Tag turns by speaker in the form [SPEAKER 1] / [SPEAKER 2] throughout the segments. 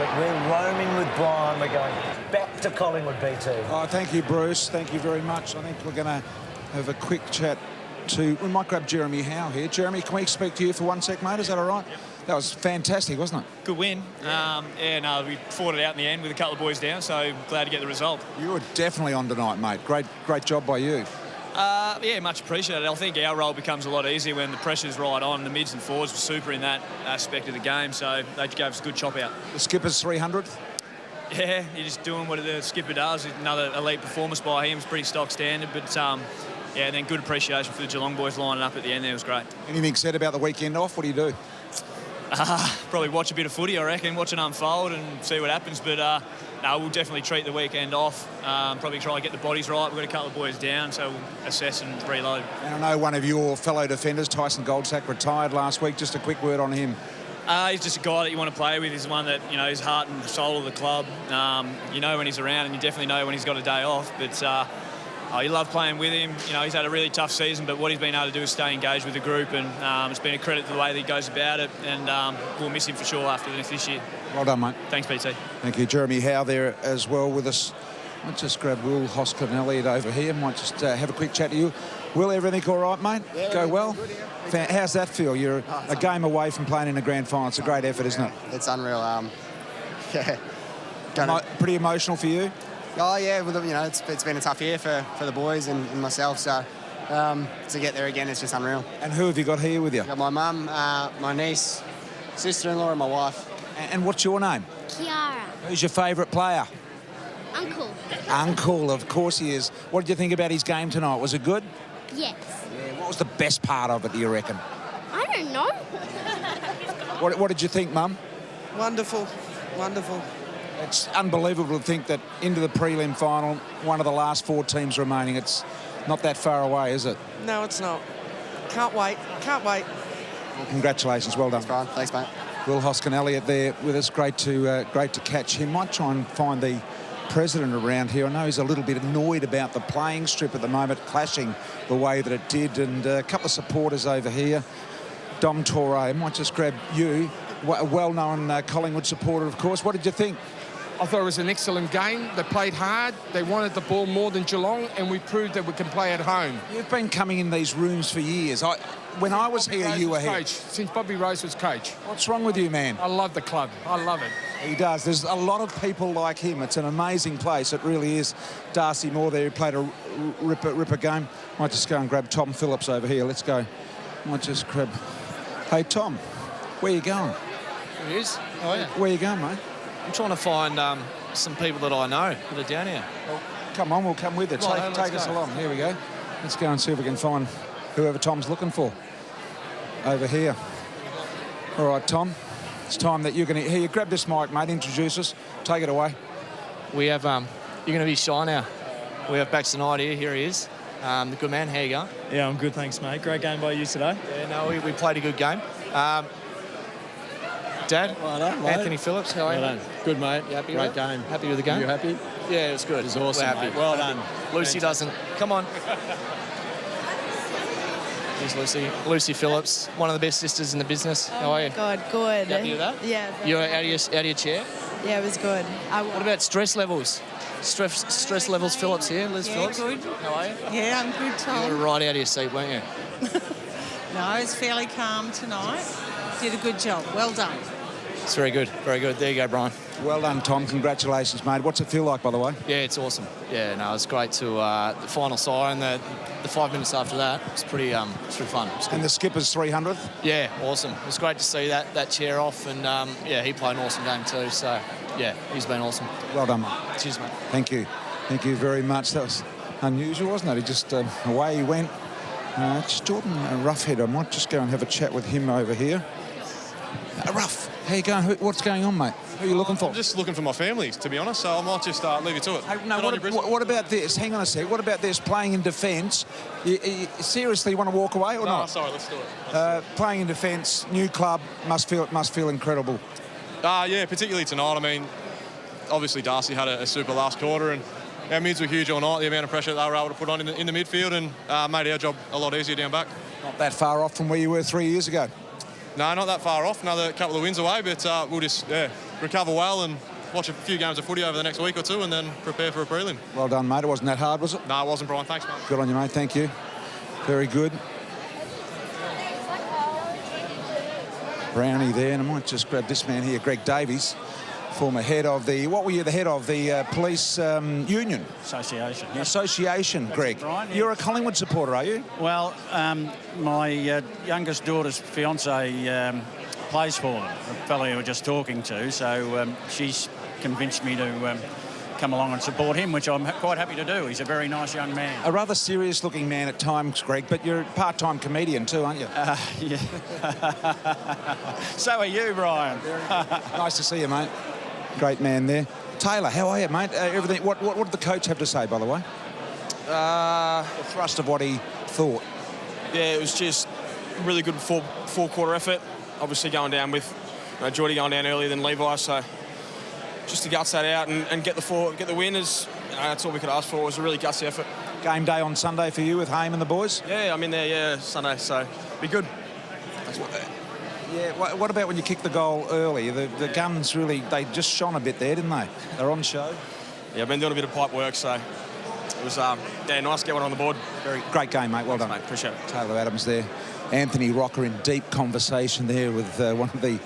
[SPEAKER 1] week. We're roaming with Brian. We're going back to Collingwood, BT.
[SPEAKER 2] Oh, thank you, Bruce. Thank you very much. I think we're going to have a quick chat to... We might grab Jeremy Howe here. Jeremy, can we speak to you for 1 sec, mate? Is that all right? Yep. That was fantastic, wasn't it?
[SPEAKER 3] Good win. We fought it out in the end with a couple of boys down, so glad to get the result.
[SPEAKER 2] You were definitely on tonight, mate. Great job by you.
[SPEAKER 3] Yeah, much appreciated. I think our role becomes a lot easier when the pressure's right on. The mids and forwards were super in that aspect of the game, so they gave us a good chop out.
[SPEAKER 2] The skipper's 300th?
[SPEAKER 3] Yeah, you're just doing what the skipper does. Another elite performance by him. It's pretty stock standard, but yeah, and then good appreciation for the Geelong boys lining up at the end there was great.
[SPEAKER 2] Anything said about the weekend off? What do you do?
[SPEAKER 3] Probably watch a bit of footy, I reckon, watch it unfold and see what happens. But no, we'll definitely treat the weekend off. Probably try and get the bodies right. We've got a couple of boys down, so we'll assess and reload.
[SPEAKER 2] And I know one of your fellow defenders, Tyson Goldsack, retired last week. Just a quick word on him.
[SPEAKER 3] He's just a guy that you want to play with. He's one that, you know, is heart and soul of the club. You know when he's around, and you definitely know when he's got a day off. But you love playing with him. You know, he's had a really tough season, but what he's been able to do is stay engaged with the group, and it's been a credit to the way that he goes about it, and we'll miss him for sure after this year.
[SPEAKER 2] Well done, mate.
[SPEAKER 3] Thanks, BT.
[SPEAKER 2] Thank you. Jeremy Howe there as well with us. Might just grab Will Hoskin-Elliott over here. Might just have a quick chat to you. Will, everything all right, mate?
[SPEAKER 4] Yeah,
[SPEAKER 2] go well?
[SPEAKER 4] Good, yeah.
[SPEAKER 2] How's that feel? You're a game away from playing in a grand final. It's a great effort, isn't it?
[SPEAKER 4] It's unreal. Yeah.
[SPEAKER 2] Pretty emotional for you?
[SPEAKER 4] Oh, yeah. Well, you know, it's been a tough year for the boys and myself, so to get there again, it's just unreal.
[SPEAKER 2] And who have you got here with you?
[SPEAKER 4] I've got my mum, my niece, sister-in-law and my wife.
[SPEAKER 2] And what's your name?
[SPEAKER 5] Kiara.
[SPEAKER 2] Who's your favourite player?
[SPEAKER 5] Uncle.
[SPEAKER 2] Uncle, of course he is. What did you think about his game tonight? Was it good?
[SPEAKER 5] Yes.
[SPEAKER 2] Yeah, what was the best part of it, do you reckon?
[SPEAKER 5] I don't know.
[SPEAKER 2] What did you think, Mum?
[SPEAKER 6] Wonderful.
[SPEAKER 2] It's unbelievable to think that into the prelim final, one of the last 4 teams remaining. It's not that far away, is it?
[SPEAKER 6] No, it's not. Can't wait.
[SPEAKER 2] Well, congratulations, well done.
[SPEAKER 4] Thanks, Brian. Thanks, mate.
[SPEAKER 2] Will Hoskin-Elliott there with us. Great to catch him. Might try and find the president around here. I know he's a little bit annoyed about the playing strip at the moment, clashing the way that it did, and a couple of supporters over here. Dom Torre, might just grab you, a well-known Collingwood supporter, of course. What did you think?
[SPEAKER 7] I thought it was an excellent game. They played hard. They wanted the ball more than Geelong, and we proved that we can play at home.
[SPEAKER 2] You've been coming in these rooms for years. When I was here, you were here.
[SPEAKER 7] Since Bobby Rose was coach.
[SPEAKER 2] What's wrong with you, man?
[SPEAKER 7] I love the club. I love it.
[SPEAKER 2] He does. There's a lot of people like him. It's an amazing place. It really is. Darcy Moore there, who played a ripper game. Might just go and grab Tom Phillips over here. Let's go. Might just grab... Hey, Tom, where you going?
[SPEAKER 8] It is. Oh, yeah.
[SPEAKER 2] Where you going, mate?
[SPEAKER 8] I'm trying to find some people that I know that are down here.
[SPEAKER 2] Well, come on, we'll come with it.
[SPEAKER 8] Right,
[SPEAKER 2] Take us along. Here we go. Let's go and see if we can find whoever Tom's looking for over here. All right, Tom. It's time that you're going to... Here, you grab this mic, mate. Introduce us. Take it away.
[SPEAKER 8] We have... you're going to be shy now. We have Baxter Knight here. Here he is. The good man. How you going?
[SPEAKER 3] Yeah, I'm good, thanks, mate. Great game by you today.
[SPEAKER 8] Yeah, no, we played a good game. Dad,
[SPEAKER 9] Well done, mate.
[SPEAKER 8] Anthony Phillips, how are you?
[SPEAKER 9] Well done. Good, mate.
[SPEAKER 8] You happy
[SPEAKER 9] Great
[SPEAKER 8] with it?
[SPEAKER 9] game.
[SPEAKER 8] Happy with the game?
[SPEAKER 9] You happy?
[SPEAKER 8] Yeah, it was good.
[SPEAKER 9] It was awesome,
[SPEAKER 8] We're happy.
[SPEAKER 9] mate. Well done.
[SPEAKER 8] Lucy doesn't. Come on. Here's Lucy. Lucy Phillips, one of the best sisters in the business. How are you?
[SPEAKER 10] God, good.
[SPEAKER 8] You happy with that?
[SPEAKER 10] Yeah.
[SPEAKER 8] You're out of your chair?
[SPEAKER 10] Yeah, it was good.
[SPEAKER 8] What about stress levels? Stress levels, Phillips here. Liz Phillips.
[SPEAKER 10] Good.
[SPEAKER 8] How are you?
[SPEAKER 10] Yeah, I'm good,
[SPEAKER 8] You were right out of your seat, weren't you?
[SPEAKER 10] No, it's fairly calm tonight. Did a good job. Well done.
[SPEAKER 8] It's very good. Very good. There you go, Brian.
[SPEAKER 2] Well done, Tom. Congratulations, mate. What's it feel like, by the way?
[SPEAKER 8] Yeah, it's awesome. Yeah, no, it's great to the final siren. The 5 minutes after that, it's pretty fun. It's good.
[SPEAKER 2] And the skipper's 300th?
[SPEAKER 8] Yeah, awesome. It was great to see that chair off, and yeah, he played an awesome game too. So yeah, he's been awesome.
[SPEAKER 2] Well done, mate.
[SPEAKER 8] Cheers, mate.
[SPEAKER 2] Thank you. Thank you very much. That was unusual, wasn't it? He just away he went. It's Jordan Roughhead. I might just go and have a chat with him over here. Ruff, how you going? What's going on, mate? Who are you looking for?
[SPEAKER 11] I'm just looking for my family, to be honest, so I might just leave you to it.
[SPEAKER 2] Hey, no, what about this? Hang on a sec. What about this, playing in defence? You seriously want to walk away or not?
[SPEAKER 11] No, sorry, let's do it.
[SPEAKER 2] Playing in defence, new club, must feel incredible.
[SPEAKER 11] Yeah, particularly tonight. I mean, obviously Darcy had a super last quarter, and our mids were huge all night. The amount of pressure they were able to put on in the midfield, and made our job a lot easier down back.
[SPEAKER 2] Not that far off from where you were 3 years ago.
[SPEAKER 11] No, not that far off. Another couple of wins away, but we'll just recover well and watch a few games of footy over the next week or two and then prepare for a prelim.
[SPEAKER 2] Well done, mate. It wasn't that hard, was it?
[SPEAKER 11] No, it wasn't, Brian. Thanks, mate.
[SPEAKER 2] Good on you, mate. Thank you. Very good. Brownie there, and I might just grab this man here, Greg Davies, former head of the, what were you the head of? The police union?
[SPEAKER 9] Association. Yes.
[SPEAKER 2] Association, Greg.
[SPEAKER 9] Right, yeah.
[SPEAKER 2] You're a Collingwood supporter, are you?
[SPEAKER 9] Well, my youngest daughter's fiance plays for them, the fellow you were just talking to, so she's convinced me to come along and support him, which I'm quite happy to do. He's a very nice young man.
[SPEAKER 2] A rather serious-looking man at times, Greg, but you're a part-time comedian too, aren't you?
[SPEAKER 9] Yeah. So are you, Brian.
[SPEAKER 2] Nice to see you, mate. Great man there. Taylor, how are you, mate? Everything. What did the coach have to say, by the way? The thrust of what he thought.
[SPEAKER 12] Yeah, it was just really good four-quarter effort. Obviously going down with Geordie going down earlier than Levi, so just to guts that out and get the win is, that's all we could ask for. It was a really gutsy effort.
[SPEAKER 2] Game day on Sunday for you with Haim and the boys?
[SPEAKER 12] Yeah, I'm in there, Sunday, so be good.
[SPEAKER 2] Yeah, what about when you kicked the goal early? The guns really, they just shone a bit there, didn't they? They're on show.
[SPEAKER 12] Yeah, I've been doing a bit of pipe work, so it was nice to get one on the board.
[SPEAKER 2] Very great game, mate. Well done.
[SPEAKER 12] Mate, appreciate it.
[SPEAKER 2] Taylor Adams there. Anthony Rocker in deep conversation there with one of the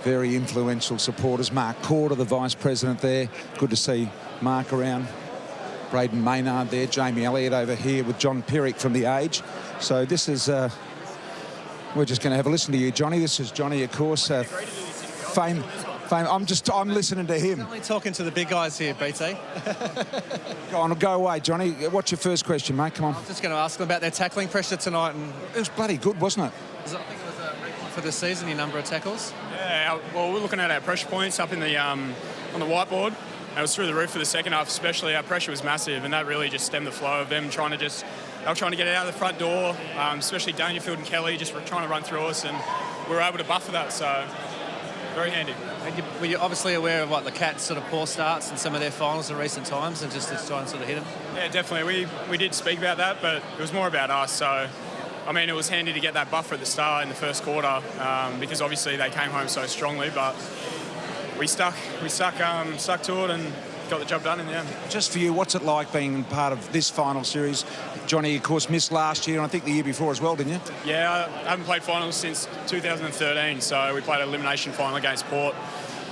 [SPEAKER 2] very influential supporters, Mark Corder, the Vice President there. Good to see Mark around. Braden Maynard there, Jamie Elliott over here with John Pierrick from The Age. So this is, we're just going to have a listen to you, Johnny. This is Johnny, of course, fame. I'm listening to him.
[SPEAKER 13] Only talking to the big guys here, BT.
[SPEAKER 2] Go away, Johnny. What's your first question, mate? Come on.
[SPEAKER 13] I'm just going to ask them about their tackling pressure tonight. And
[SPEAKER 2] it was bloody good, wasn't it?
[SPEAKER 13] I think it was a record for this season, your number of tackles.
[SPEAKER 14] Yeah, well, we're looking at our pressure points up in the on the whiteboard. And it was through the roof for the second half, especially. Our pressure was massive, and that really just stemmed the flow of them trying to get it out of the front door, especially Dangerfield and Kelly just trying to run through us, and we were able to buffer that, so very handy.
[SPEAKER 13] And were you obviously aware of the Cats' sort of poor starts in some of their finals in recent times, and just to try and sort of hit them?
[SPEAKER 14] Yeah, definitely. We did speak about that, but it was more about us, so I mean, it was handy to get that buffer at the start in the first quarter because obviously they came home so strongly, but we stuck to it and got the job done in the end.
[SPEAKER 2] Just for you, what's it like being part of this final series? Johnny, of course, missed last year and I think the year before as well, didn't you?
[SPEAKER 14] Yeah, I haven't played finals since 2013, so we played an elimination final against Port.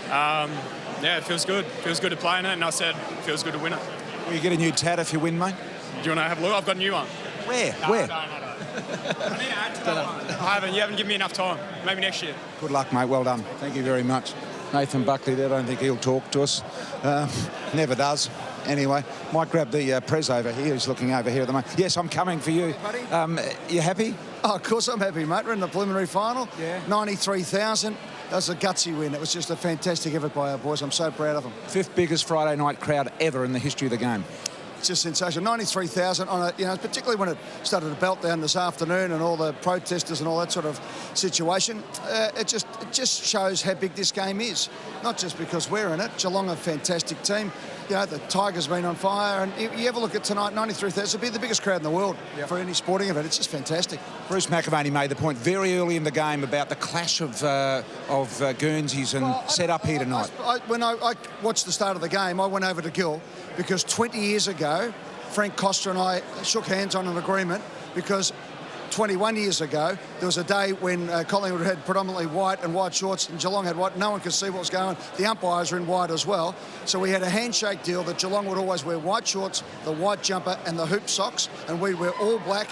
[SPEAKER 14] Yeah, it feels good. Feels good to play in it, and I said it feels good to win it.
[SPEAKER 2] Will you get a new tat if you win, mate?
[SPEAKER 14] Do you want to have a look? I've got a new one.
[SPEAKER 2] Where?
[SPEAKER 14] No,
[SPEAKER 2] Where?
[SPEAKER 14] No. I need to add to that one. I haven't. You haven't given me enough time. Maybe next year.
[SPEAKER 2] Good luck, mate. Well done. Thank you very much. Nathan Buckley there, I don't think he'll talk to us. Never does. Anyway, might grab the Prez over here. He's looking over here at the moment. Yes, I'm coming for you.
[SPEAKER 15] Hey, buddy.
[SPEAKER 2] You happy?
[SPEAKER 15] Oh, of course I'm happy, mate. We're in the preliminary final.
[SPEAKER 2] Yeah.
[SPEAKER 15] 93,000. That was a gutsy win. It was just a fantastic effort by our boys. I'm so proud of them.
[SPEAKER 2] Fifth biggest Friday night crowd ever in the history of the game.
[SPEAKER 15] It's just sensational. 93,000 on a, particularly when it started to belt down this afternoon and all the protesters and all that sort of situation. It just shows how big this game is. Not just because we're in it. Geelong, a fantastic team. The Tigers been on fire, and you ever look at tonight, 93,000 it'll be the biggest crowd in the world for any sporting event. It's just fantastic.
[SPEAKER 2] Bruce McAvaney made the point very early in the game about the clash of Guernseys and set up here tonight.
[SPEAKER 15] When I watched the start of the game, I went over to Gill because 20 years ago, Frank Costa and I shook hands on an agreement because 21 years ago, there was a day when Collingwood had predominantly white and white shorts and Geelong had white. No one could see what was going on. The umpires were in white as well. So we had a handshake deal that Geelong would always wear white shorts, the white jumper and the hoop socks, and we'd wear all black,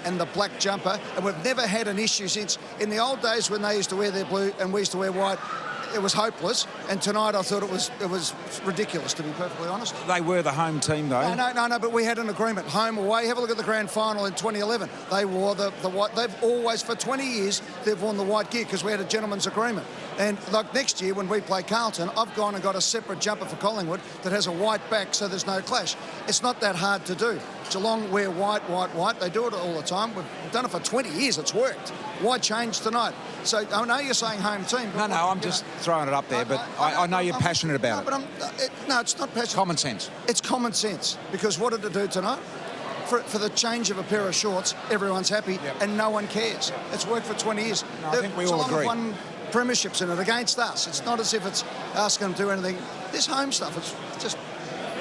[SPEAKER 15] and the black jumper. And we've never had an issue since. In the old days when they used to wear their blue and we used to wear white, it was hopeless, and tonight I thought it was ridiculous, to be perfectly honest.
[SPEAKER 2] They were the home team, though.
[SPEAKER 15] No, but we had an agreement, home, away. Have a look at the grand final in 2011. They wore the white. They've always, for 20 years, they've worn the white gear because we had a gentleman's agreement. And like next year when we play Carlton, I've gone and got a separate jumper for Collingwood that has a white back so there's no clash. It's not that hard to do. Geelong wear white. They do it all the time. We've done it for 20 years. It's worked. Why change tonight? So I know you're saying home team.
[SPEAKER 2] No, I'm just throwing it up there, but I know you're passionate about it.
[SPEAKER 15] No, it's not passionate.
[SPEAKER 2] Common sense.
[SPEAKER 15] It's common sense because what did it do tonight? For the change of a pair of shorts, everyone's happy and no one cares. It's worked for 20 years.
[SPEAKER 2] No, I think we all agree.
[SPEAKER 15] premierships in it against us. It's not as if it's asking them to do anything. This home stuff, it's just...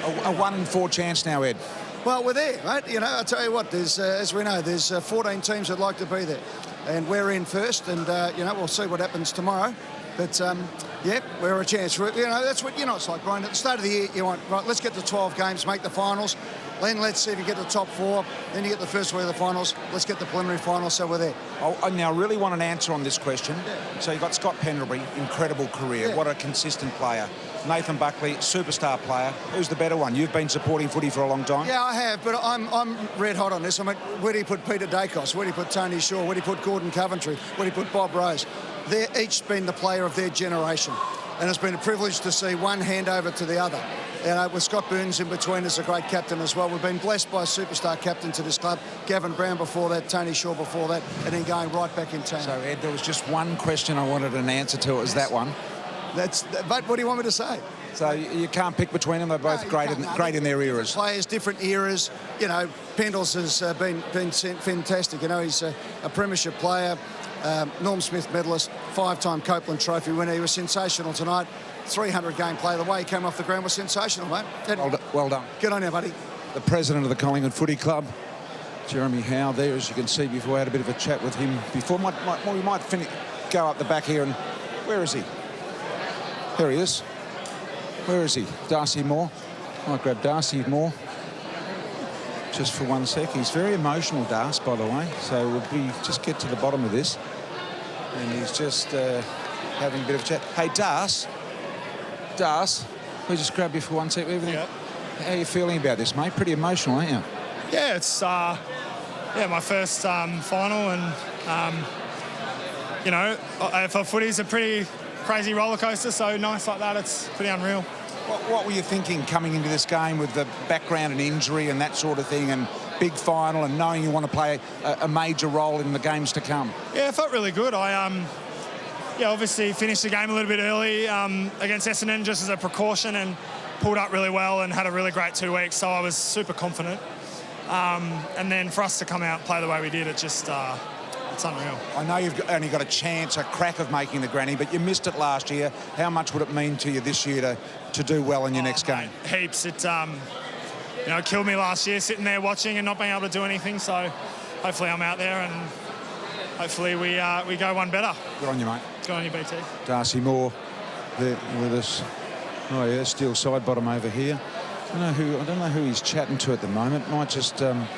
[SPEAKER 2] A 1 in 4 chance now, Ed.
[SPEAKER 15] Well, we're there, mate. You know, I tell you what, there's, as we know, there's 14 teams that'd like to be there. And we're in first, and, you know, we'll see what happens tomorrow. But, yeah, we're a chance. You know, that's what, you know, it's like, Brian, at the start of the year, you want, right, let's get to 12 games, make the finals. Then let's see if you get the top 4. Then you get the first week of the finals. Let's get the preliminary finals, so we're there.
[SPEAKER 2] I now really want an answer on this question. Yeah. So you've got Scott Pendlebury, incredible career. Yeah. What a consistent player. Nathan Buckley, superstar player. Who's the better one? You've been supporting footy for a long time.
[SPEAKER 15] Yeah, I have, but I'm red hot on this. I mean, where do you put Peter Dacos? Where do you put Tony Shaw? Where do you put Gordon Coventry? Where do you put Bob Rose? They're each been the player of their generation. And it's been a privilege to see one hand over to the other. You know, with Scott Burns in between as a great captain as well. We've been blessed by superstar captains to this club. Gavin Brown before that, Tony Shaw before that, and then going right back in town.
[SPEAKER 2] So, Ed, there was just one question I wanted an answer to. It was that one.
[SPEAKER 15] But what do you want me to say?
[SPEAKER 2] So you can't pick between them. They're both great in their eras.
[SPEAKER 15] Players, different eras. You know, Pendles has been fantastic. You know, he's a premiership player, Norm Smith medalist, 5-time Copeland Trophy winner. He was sensational tonight. 300-game play. The way he came off the ground was sensational, mate.
[SPEAKER 2] Well done.
[SPEAKER 15] Good on you, buddy.
[SPEAKER 2] The president of the Collingwood Footy Club, Jeremy Howe, there, as you can see before. I had a bit of a chat with him before. We might go up the back here and... Where is he? There he is. Where is he? Darcy Moore. Might grab Darcy Moore just for 1 sec. He's very emotional, Darcy, by the way. So we'll just get to the bottom of this. And he's just having a bit of a chat. Hey, Darcy. We'll just grab you for 1 sec. Yep. How are you feeling about this, mate? Pretty emotional, aren't you?
[SPEAKER 16] Yeah, it's my first final, and you know, for footy's a pretty crazy roller coaster. So nights like that, it's pretty unreal.
[SPEAKER 2] What were you thinking coming into this game with the background and injury and that sort of thing, and big final, and knowing you want to play a major role in the games to come?
[SPEAKER 16] Yeah, it felt really good. Obviously finished the game a little bit early against Essendon just as a precaution, and pulled up really well and had a really great 2 weeks, so I was super confident. And then for us to come out and play the way we did, it's unreal.
[SPEAKER 2] I know you've only got a crack of making the granny, but you missed it last year. How much would it mean to you this year to do well in your next game?
[SPEAKER 16] Heaps. It killed me last year sitting there watching and not being able to do anything, so hopefully I'm out there and hopefully we go one better.
[SPEAKER 2] Good on you, mate.
[SPEAKER 16] Good on you, BT.
[SPEAKER 2] Darcy Moore there with us. Oh yeah, Steel side bottom over here. I don't know who he's chatting to at the moment. Might just don't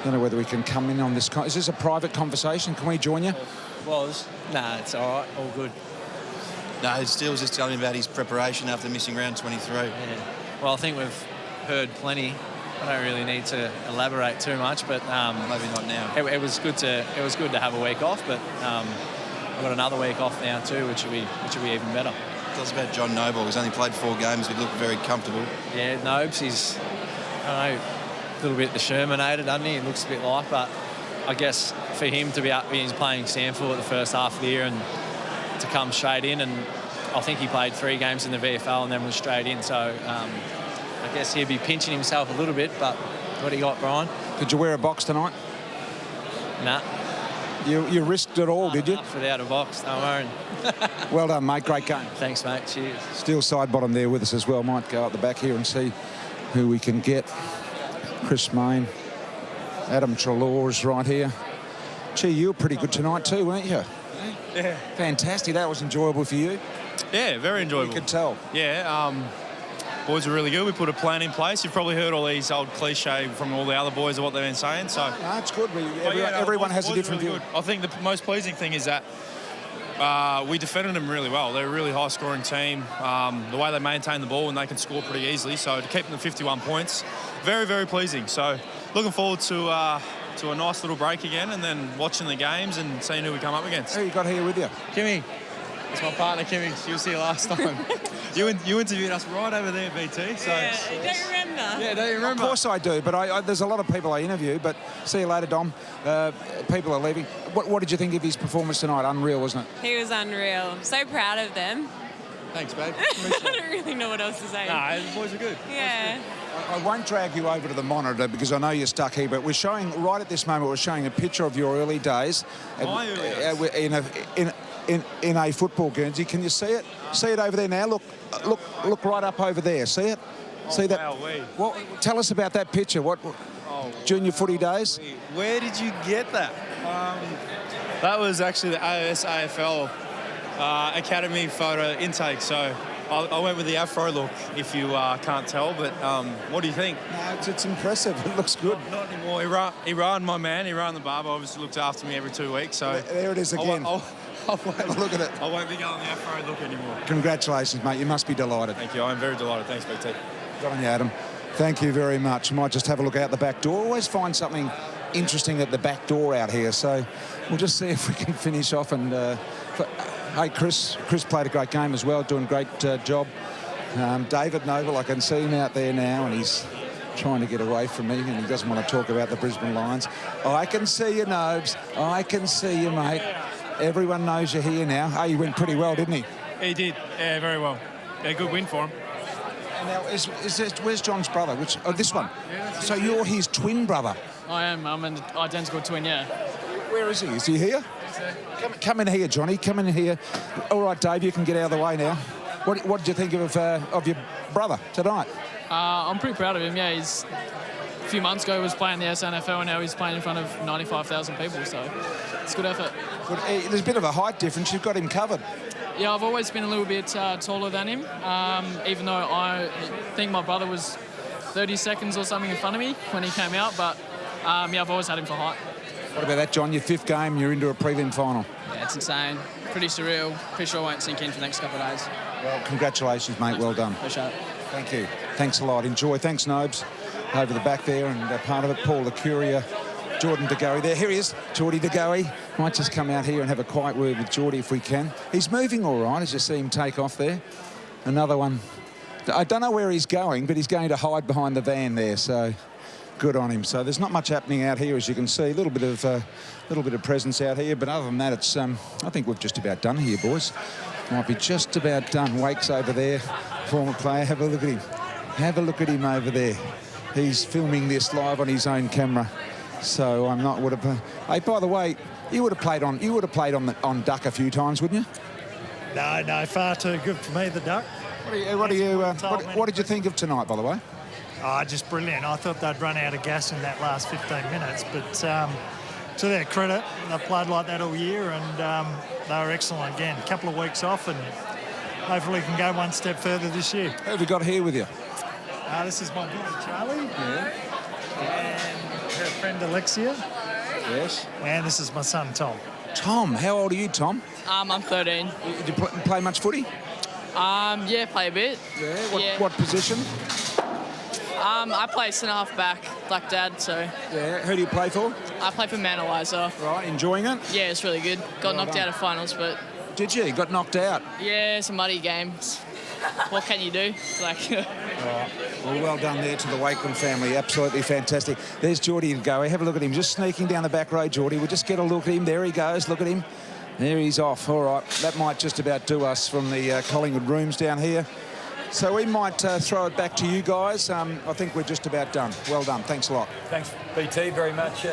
[SPEAKER 2] know whether we can come in on this. Is this a private conversation? Can we join you?
[SPEAKER 17] Nah, it's all right. All good.
[SPEAKER 18] No, Steele's just telling me about his preparation after missing round 23.
[SPEAKER 17] Yeah. Well, I think we've heard plenty. I don't really need to elaborate too much, but
[SPEAKER 18] maybe not now.
[SPEAKER 17] It was good to have a week off, but I've got another week off now too, which will be even better.
[SPEAKER 18] Tell us about John Noble. He's only played 4 games. He looked very comfortable.
[SPEAKER 17] Yeah, Nobes, he's a little bit Shermanated, doesn't he? It looks a bit like, but I guess for him to be up, he's playing Stanford the first half of the year and to come straight in, and I think he played 3 games in the VFL and then was straight in, so I guess he'd be pinching himself a little bit, but what do you got, Brian?
[SPEAKER 2] Did you wear a box tonight?
[SPEAKER 17] Nah.
[SPEAKER 2] You risked it all, did you?
[SPEAKER 17] Without a box, no worrying.
[SPEAKER 2] Well done, mate. Great game.
[SPEAKER 17] Thanks, mate. Cheers.
[SPEAKER 2] Steel side bottom there with us as well. Might go up the back here and see who we can get. Chris Mayne. Adam Treloar's right here. Gee, you were pretty good tonight too, weren't you?
[SPEAKER 19] Yeah.
[SPEAKER 2] Fantastic. That was enjoyable for you.
[SPEAKER 19] Yeah, very enjoyable.
[SPEAKER 2] You could tell.
[SPEAKER 19] Yeah. Boys are really good. We put a plan in place. You've probably heard all these old cliche from all the other boys of what they've been saying. So
[SPEAKER 2] that's good. Everyone has a different view.
[SPEAKER 19] Good. I think the most pleasing thing is that we defended them really well. They're a really high-scoring team. The way they maintain the ball and they can score pretty easily. So to keep them to 51 points, very, very pleasing. So looking forward to a nice little break again, and then watching the games and seeing who we come up against.
[SPEAKER 2] Who you got here with you?
[SPEAKER 13] Kimmy. It's my partner, Kimmy. She was here last time. You interviewed us right over there, BT. So
[SPEAKER 20] yeah, don't you remember?
[SPEAKER 13] Yeah, don't you remember?
[SPEAKER 2] Of course I do, but there's a lot of people I interview. But see you later, Dom. People are leaving. What did you think of his performance tonight? Unreal, wasn't it?
[SPEAKER 20] He was unreal. I'm so proud of them.
[SPEAKER 13] Thanks, babe.
[SPEAKER 20] I don't really know what else to say.
[SPEAKER 13] Nah, the boys are good.
[SPEAKER 20] Yeah.
[SPEAKER 2] I won't drag you over to the monitor because I know you're stuck here, but we're showing, right at this moment, we're showing a picture of your early days.
[SPEAKER 19] My early days?
[SPEAKER 2] in a football, Guernsey. Can you see it? See it over there now? Look right up over there. See it? See that? Well, tell us about that picture. What junior footy days?
[SPEAKER 19] Where did you get that? That was actually the AFL Academy photo intake. So I went with the afro look, if you can't tell. But what do you think?
[SPEAKER 2] No, it's impressive. It looks good.
[SPEAKER 19] Not anymore. Iran, my man, Iran the barber, obviously looks after me every 2 weeks. So
[SPEAKER 2] there it is again. Look at it.
[SPEAKER 19] I won't be going the afro look anymore.
[SPEAKER 2] Congratulations, mate. You must be delighted.
[SPEAKER 19] Thank you. I'm very delighted. Thanks, BT.
[SPEAKER 2] Good on you, Adam. Thank you very much. Might just have a look out the back door. Always find something interesting at the back door out here. So we'll just see if we can finish off. And hey, Chris played a great game as well, doing a great job. David Noble, I can see him out there now, and he's trying to get away from me, and he doesn't want to talk about the Brisbane Lions. I can see you, Nobes. I can see you, mate. Everyone knows you're here now. Oh, he went pretty well, didn't he?
[SPEAKER 21] He did, yeah, very well. A good win for him.
[SPEAKER 2] Now, where's John's brother? This one? Yeah, so you're his twin brother?
[SPEAKER 22] I am. I'm an identical twin, yeah.
[SPEAKER 2] Where is he? Is he here? Come in here, Johnny. Come in here. All right, Dave, you can get out of the way now. What did you think of your brother tonight?
[SPEAKER 22] I'm pretty proud of him, yeah. He's a few months ago was playing the SNFL, and now he's playing in front of 95,000 people, so it's a good effort.
[SPEAKER 2] There's a bit of a height difference. You've got him covered.
[SPEAKER 22] Yeah, I've always been a little bit taller than him, even though I think my brother was 30 seconds or something in front of me when he came out, but yeah, I've always had him for height.
[SPEAKER 2] What about that, John? Your 5th game, you're into a prelim final.
[SPEAKER 22] Yeah, it's insane. Pretty surreal. Pretty sure it won't sink in for the next couple of days.
[SPEAKER 2] Well, congratulations, mate. Well done.
[SPEAKER 22] Appreciate it.
[SPEAKER 2] Thank you. Thanks a lot. Enjoy. Thanks, Nobes. Over the back there, and part of it, Paul LaCuria, Jordan DeGoey there. Here he is, Geordie DeGoey. Might just come out here and have a quiet word with Geordie if we can. He's moving all right, as you see him take off there. Another one. I don't know where he's going, but he's going to hide behind the van there, so good on him. So there's not much happening out here, as you can see. A little bit of presence out here, but other than that, it's I think we've just about done here, boys. Might be just about done. Wake's over there, former player. Have a look at him. Have a look at him over there. He's filming this live on his own camera. So I'm not would have. Hey, by the way, you would have played on duck a few times, wouldn't you?
[SPEAKER 23] No, far too good for me, the duck.
[SPEAKER 2] What did you think of tonight, by the way?
[SPEAKER 23] Oh, just brilliant. I thought they'd run out of gas in that last 15 minutes, but to their credit, they've played like that all year, and they were excellent again. A couple of weeks off, and hopefully can go one step further this year.
[SPEAKER 2] Who have you got here with you?
[SPEAKER 23] This is my daughter, Charlie. Yeah. And her friend, Alexia.
[SPEAKER 2] Yes.
[SPEAKER 23] And this is my son, Tom.
[SPEAKER 2] Tom, how old are you, Tom?
[SPEAKER 22] I'm 13.
[SPEAKER 2] Did you play much footy?
[SPEAKER 22] Yeah, play a bit.
[SPEAKER 2] Yeah. What position?
[SPEAKER 22] I play centre-half back, like Dad, so...
[SPEAKER 2] Yeah, who do you play for?
[SPEAKER 22] I play for Manawisa.
[SPEAKER 2] Right, enjoying it?
[SPEAKER 22] Yeah, it's really good. Got knocked out of finals, but...
[SPEAKER 2] Did you? Got knocked out?
[SPEAKER 22] Yeah, it's a muddy game. What can you do? Like...
[SPEAKER 2] Right. Well done there to the Wakeland family. Absolutely fantastic. There's Geordie to go. Have a look at him. Just sneaking down the back road, Geordie. We'll just get a look at him. There he goes. Look at him. There he's off. All right. That might just about do us from the Collingwood rooms down here. So we might throw it back to you guys. I think we're just about done. Well done. Thanks a lot.
[SPEAKER 1] Thanks, BT, very much.